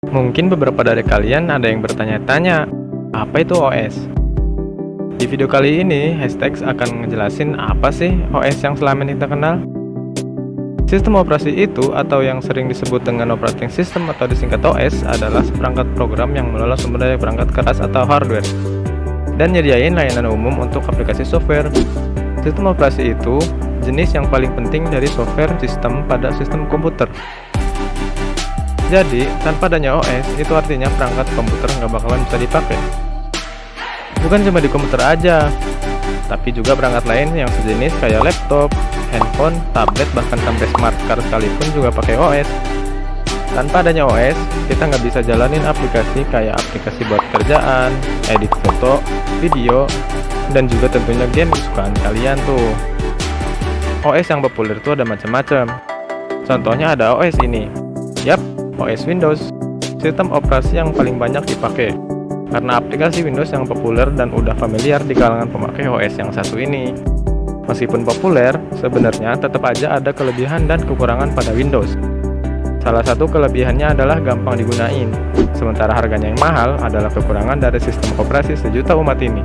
Mungkin beberapa dari kalian ada yang bertanya-tanya, apa itu OS? Di video kali ini, Hashtags akan ngejelasin apa sih OS yang selama ini kita kenal. Sistem operasi itu, atau yang sering disebut dengan operating system atau disingkat OS, adalah seperangkat program yang mengelola sumber daya perangkat keras atau hardware, dan nyediain layanan umum untuk aplikasi software. Sistem operasi itu jenis yang paling penting dari software sistem pada sistem komputer. Jadi, tanpa adanya OS, itu artinya perangkat komputer nggak bakalan bisa dipakai. Bukan cuma di komputer aja, tapi juga perangkat lain yang sejenis kayak laptop, handphone, tablet, bahkan sampai smart car sekalipun juga pakai OS. Tanpa adanya OS, kita nggak bisa jalanin aplikasi kayak aplikasi buat kerjaan, edit foto, video, dan juga tentunya game kesukaan kalian tuh. OS yang populer tuh ada macam-macam. Contohnya ada OS ini. Yap, OS Windows, sistem operasi yang paling banyak dipakai karena aplikasi Windows yang populer dan udah familiar di kalangan pemakai OS yang satu ini. Meskipun populer, sebenarnya tetap aja ada kelebihan dan kekurangan pada Windows. Salah satu kelebihannya adalah gampang digunain, sementara harganya yang mahal adalah kekurangan dari sistem operasi sejuta umat ini.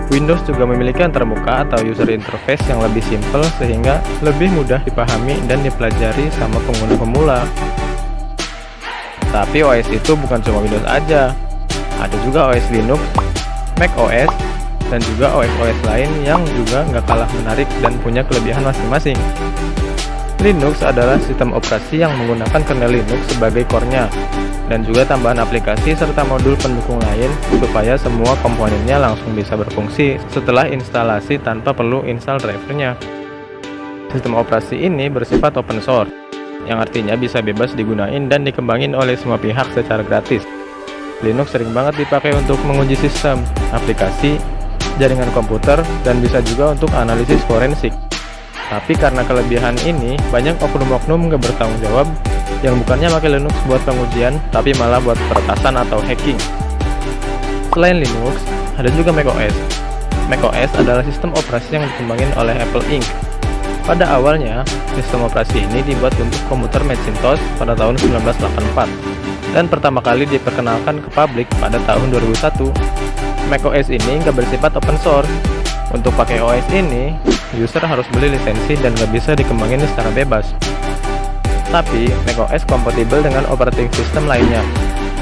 Windows juga memiliki antarmuka atau user interface yang lebih simpel sehingga lebih mudah dipahami dan dipelajari sama pengguna pemula. Tapi OS itu bukan cuma Windows aja, ada juga OS Linux, Mac OS, dan juga OS-OS lain yang juga nggak kalah menarik dan punya kelebihan masing-masing. Linux adalah sistem operasi yang menggunakan kernel Linux sebagai core-nya, dan juga tambahan aplikasi serta modul pendukung lain supaya semua komponennya langsung bisa berfungsi setelah instalasi tanpa perlu install drivernya. Sistem operasi ini bersifat open source, yang artinya bisa bebas digunain dan dikembangin oleh semua pihak secara gratis. Linux sering banget dipakai untuk menguji sistem, aplikasi, jaringan komputer, dan bisa juga untuk analisis forensik. Tapi karena kelebihan ini, banyak oknum-oknum nggak bertanggung jawab yang bukannya pakai Linux buat pengujian, tapi malah buat peretasan atau hacking. Selain Linux, ada juga macOS. macOS adalah sistem operasi yang dikembangin oleh Apple Inc. Pada awalnya, sistem operasi ini dibuat untuk komputer Macintosh pada tahun 1984, dan pertama kali diperkenalkan ke publik pada tahun 2001. macOS ini nggak bersifat open source. Untuk pakai OS ini, user harus beli lisensi dan nggak bisa dikembangin secara bebas. Tapi, macOS kompatibel dengan operating system lainnya.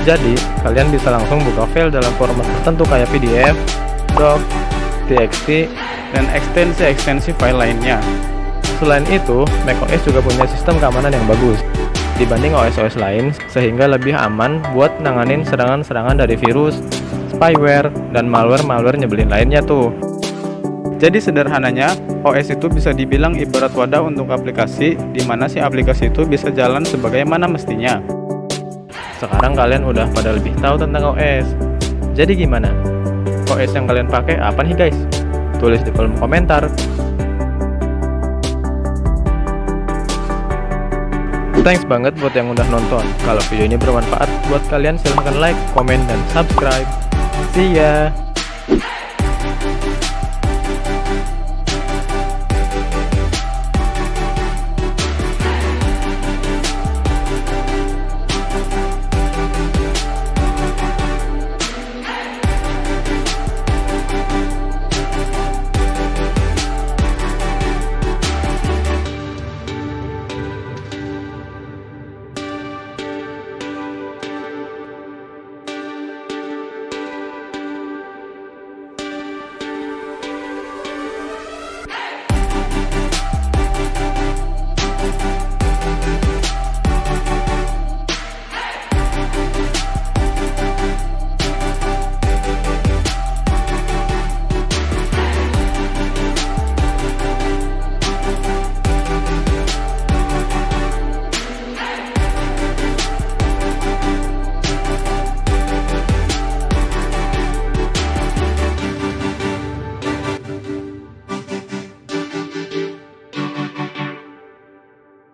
Jadi, kalian bisa langsung buka file dalam format tertentu kayak PDF, doc, txt, dan ekstensi-ekstensi file lainnya. Selain itu, macOS juga punya sistem keamanan yang bagus dibanding OS-OS lain, sehingga lebih aman buat nanganin serangan-serangan dari virus, spyware, dan malware-malware nyebelin lainnya tuh. Jadi sederhananya, OS itu bisa dibilang ibarat wadah untuk aplikasi, di mana si aplikasi itu bisa jalan sebagaimana mestinya. Sekarang kalian udah pada lebih tahu tentang OS. Jadi gimana? OS yang kalian pakai apa nih guys? Tulis di kolom komentar. Thanks banget buat yang udah nonton. Kalau video ini bermanfaat buat kalian, silahkan like, komen, dan subscribe. See ya!